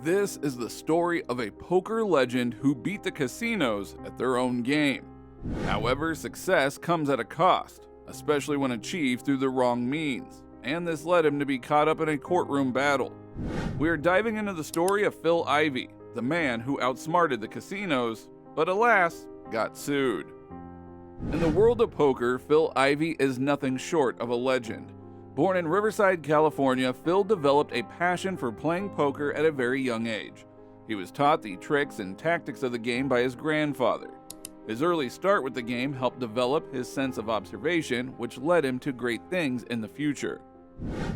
This is the story of a poker legend who beat the casinos at their own game. However, success comes at a cost, especially when achieved through the wrong means, and this led him to be caught up in a courtroom battle. We are diving into the story of Phil Ivey, the man who outsmarted the casinos, but alas, got sued. In the world of poker, Phil Ivey is nothing short of a legend. Born in Riverside, California, Phil developed a passion for playing poker at a very young age. He was taught the tricks and tactics of the game by his grandfather. His early start with the game helped develop his sense of observation, which led him to great things in the future.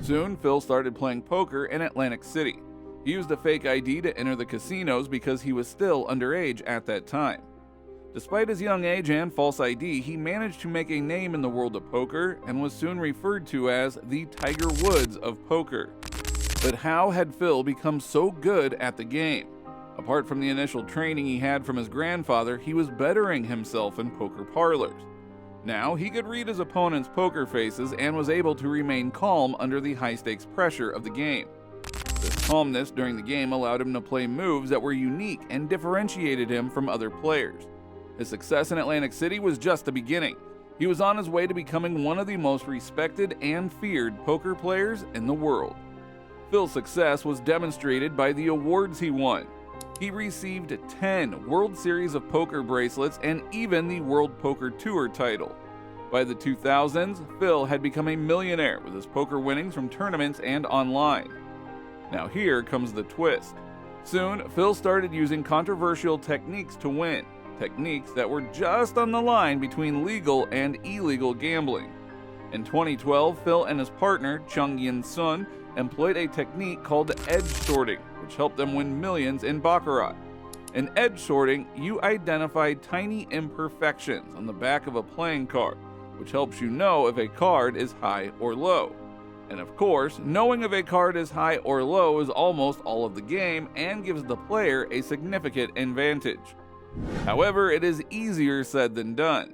Soon, Phil started playing poker in Atlantic City. He used a fake ID to enter the casinos because he was still underage at that time. Despite his young age and false ID, he managed to make a name in the world of poker and was soon referred to as the Tiger Woods of poker. But how had Phil become so good at the game? Apart from the initial training he had from his grandfather, he was bettering himself in poker parlors. Now, he could read his opponent's poker faces and was able to remain calm under the high-stakes pressure of the game. This calmness during the game allowed him to play moves that were unique and differentiated him from other players. His success in Atlantic City was just the beginning. He was on his way to becoming one of the most respected and feared poker players in the world. Phil's success was demonstrated by the awards he won. He received 10 World Series of Poker bracelets and even the World Poker Tour title. By the 2000s, Phil had become a millionaire with his poker winnings from tournaments and online. Now here comes the twist. Soon, Phil started using controversial techniques to win. Techniques that were just on the line between legal and illegal gambling. In 2012, Phil and his partner, Chung Yin Sun, employed a technique called edge sorting, which helped them win millions in baccarat. In edge sorting, you identify tiny imperfections on the back of a playing card, which helps you know if a card is high or low. And of course, knowing if a card is high or low is almost all of the game and gives the player a significant advantage. However, it is easier said than done.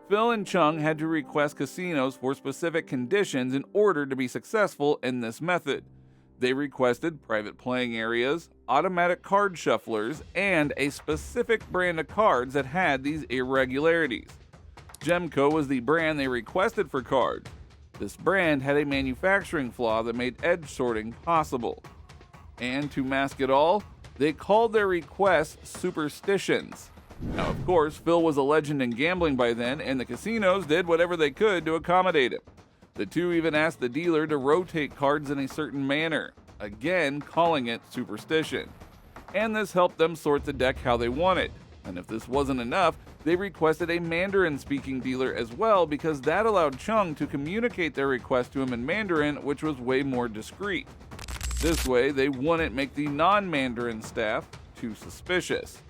Phil and Chung had to request casinos for specific conditions in order to be successful in this method. They requested private playing areas, automatic card shufflers, and a specific brand of cards that had these irregularities. Gemco was the brand they requested for cards. This brand had a manufacturing flaw that made edge sorting possible. And to mask it all, they called their requests superstitions. Now, of course, Phil was a legend in gambling by then, and the casinos did whatever they could to accommodate him. The two even asked the dealer to rotate cards in a certain manner, again calling it superstition. And this helped them sort the deck how they wanted. And if this wasn't enough, they requested a Mandarin-speaking dealer as well because that allowed Chung to communicate their request to him in Mandarin, which was way more discreet. This way, they wouldn't make the non-Mandarin staff too suspicious.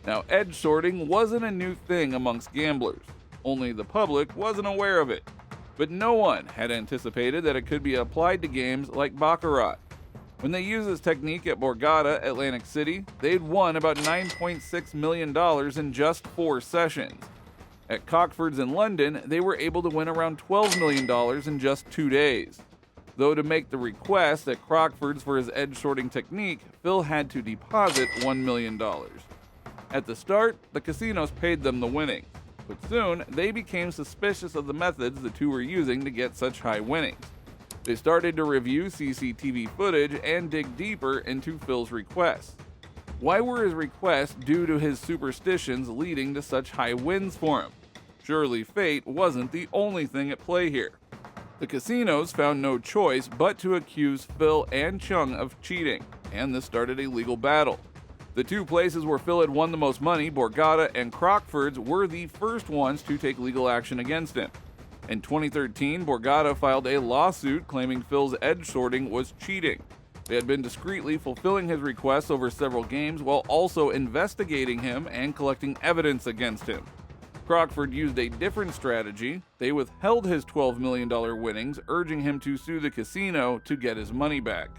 Now, edge sorting wasn't a new thing amongst gamblers, only the public wasn't aware of it. But no one had anticipated that it could be applied to games like baccarat. When they used this technique at Borgata, Atlantic City, they'd won about $9.6 million in just 4 sessions. At Cockford's in London, they were able to win around $12 million in just 2 days. Though to make the request at Crockford's for his edge sorting technique, Phil had to deposit $1 million. At the start, the casinos paid them the winnings, but soon they became suspicious of the methods the two were using to get such high winnings. They started to review CCTV footage and dig deeper into Phil's requests. Why were his requests due to his superstitions leading to such high wins for him? Surely fate wasn't the only thing at play here. The casinos found no choice but to accuse Phil and Chung of cheating, and this started a legal battle. The two places where Phil had won the most money, Borgata and Crockford's, were the first ones to take legal action against him. In 2013, Borgata filed a lawsuit claiming Phil's edge sorting was cheating. They had been discreetly fulfilling his requests over several games while also investigating him and collecting evidence against him. Crockford used a different strategy. They withheld his $12 million winnings, urging him to sue the casino to get his money back.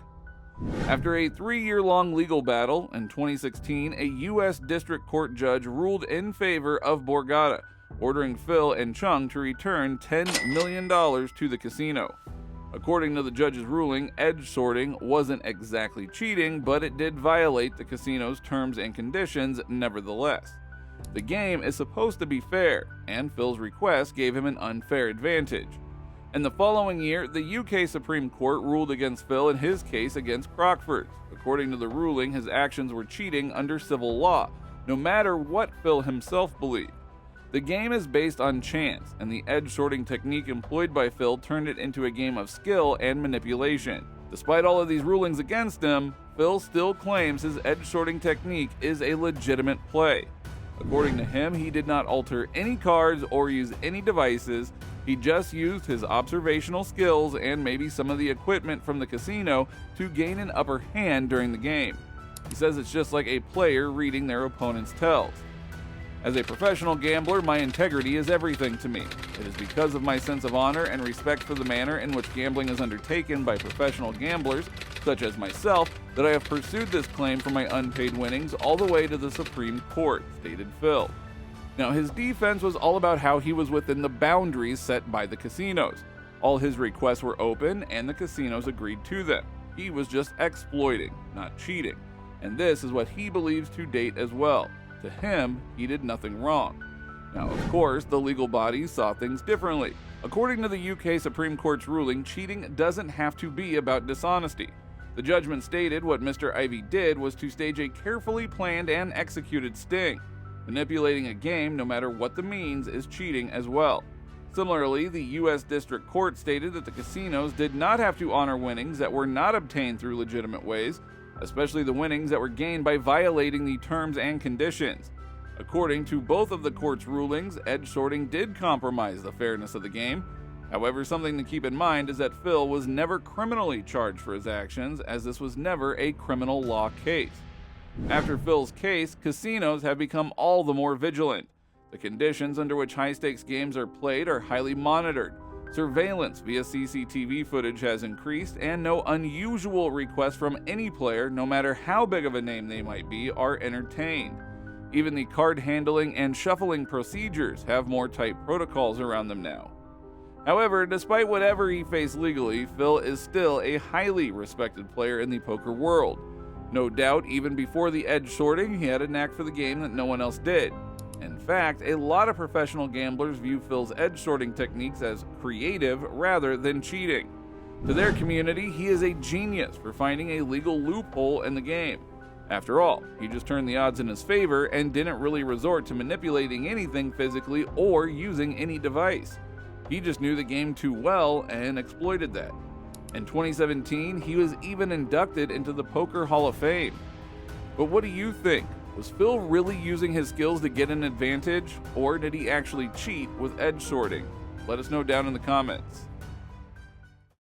After a 3-year-long legal battle, in 2016, a U.S. District Court judge ruled in favor of Borgata, ordering Phil and Chung to return $10 million to the casino. According to the judge's ruling, edge sorting wasn't exactly cheating, but it did violate the casino's terms and conditions nevertheless. The game is supposed to be fair, and Phil's request gave him an unfair advantage. In the following year, the UK Supreme Court ruled against Phil in his case against Crockford. According to the ruling, his actions were cheating under civil law, no matter what Phil himself believed. The game is based on chance, and the edge sorting technique employed by Phil turned it into a game of skill and manipulation. Despite all of these rulings against him, Phil still claims his edge sorting technique is a legitimate play. According to him, he did not alter any cards or use any devices. He just used his observational skills and maybe some of the equipment from the casino to gain an upper hand during the game. He says it's just like a player reading their opponent's tells. As a professional gambler, my integrity is everything to me. It is because of my sense of honor and respect for the manner in which gambling is undertaken by professional gamblers, such as myself, that I have pursued this claim for my unpaid winnings all the way to the Supreme Court, stated Phil. Now, his defense was all about how he was within the boundaries set by the casinos. All his requests were open, and the casinos agreed to them. He was just exploiting, not cheating. And this is what he believes to date as well. To him, he did nothing wrong. Now, of course, the legal bodies saw things differently. According to the UK Supreme Court's ruling, cheating doesn't have to be about dishonesty. The judgment stated what Mr. Ivey did was to stage a carefully planned and executed sting. Manipulating a game, no matter what the means, is cheating as well. Similarly, the U.S. District Court stated that the casinos did not have to honor winnings that were not obtained through legitimate ways, especially the winnings that were gained by violating the terms and conditions. According to both of the court's rulings, edge sorting did compromise the fairness of the game. However, something to keep in mind is that Phil was never criminally charged for his actions, as this was never a criminal law case. After Phil's case, casinos have become all the more vigilant. The conditions under which high-stakes games are played are highly monitored. Surveillance via CCTV footage has increased, and no unusual requests from any player, no matter how big of a name they might be, are entertained. Even the card handling and shuffling procedures have more tight protocols around them now. However, despite whatever he faced legally, Phil is still a highly respected player in the poker world. No doubt, even before the edge sorting, he had a knack for the game that no one else did. In fact, a lot of professional gamblers view Phil's edge sorting techniques as creative rather than cheating. To their community, he is a genius for finding a legal loophole in the game. After all, he just turned the odds in his favor and didn't really resort to manipulating anything physically or using any device. He just knew the game too well and exploited that. In 2017, he was even inducted into the Poker Hall of Fame. But what do you think? Was Phil really using his skills to get an advantage, or did he actually cheat with edge sorting? Let us know down in the comments.